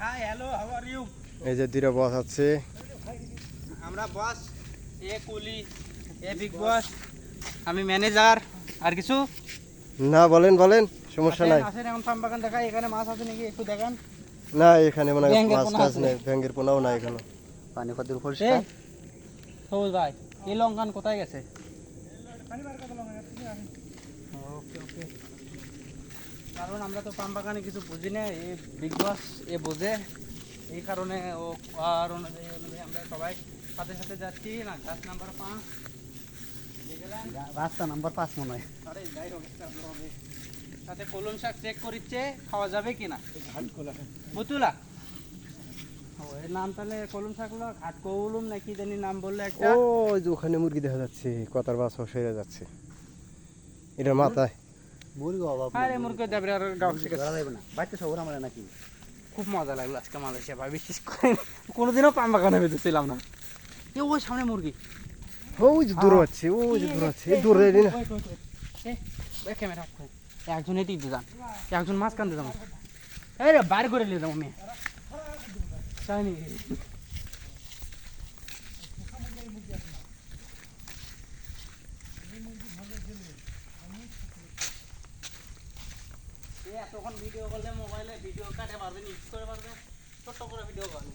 High hello how are you? এই যে দুইটা বস আছে। আমরা বস, এ কুলি, এ বিগ বস, আমি ম্যানেজার। আর কিছু না বলেন বলেন, সমস্যা নাই। আসেন এখন পাম বাগান দেখাই, এখানে মাছ আছে নাকি একটু দেখান। না এখানে মনে হয় ব্যাঙের মাছ পোনা টাছ আছে। নেই, ব্যাঙের পোনাও নাই এখানে। পানি কত এই পরিষ্কার। সবুজ ভাই, এই লঙ্কান কোথায় গেছে? ওকে ওকে, কারণ আমরা তো পাম বাগানে কিছু বুঝি না, এই বিগ বস এ বোঝে, এই কারণে ও আর অনুযায়ী আমরা সবাই সাথে সাথে যাচ্ছি না। গাছ নাম্বার 5 দেখলেন, রাস্তা নাম্বার 5 মনে হয়। আরে যাই হোক একটা হবে। সাথে কলম শাক চেক করিচ্ছে, খাওয়া যাবে কিনা। বুতুলা ও এর নাম তাহলে কলম শাক হলো ঘাট কৌলুম নাকি জানি নাম বললে একটা। ও ওই যে ওখানে মুরগি দেখা যাচ্ছে, কতার বাস সেরে যাচ্ছে এটার মাথায়। মুরগি অভাব আরে মুরগি দেবে আর গাছ থেকে ধরা যাবে না, বাড়িতে শহর আমার নাকি। খুব মজা লাগলো আজকে মালয়েশিয়া ভাই, বিশেষ করে কোনোদিনও পাম বাগানে বেঁধেছিলাম না। এ ওই সামনে মুরগি, ওই যে দূর হচ্ছে, ওই যে দূর হচ্ছে, দূরে না। ক্যামেরা একজন এটি দিতে যান, একজন মাছ কানতে যাবো। এই রে বাইরে করে নিয়ে যাবো আমি, তাই নাকি? এতক্ষণ ভিডিও করলে মোবাইলে ভিডিও কাটে পারবে, ইউজ করে পারবে, ছোট্ট করে ভিডিও করবে।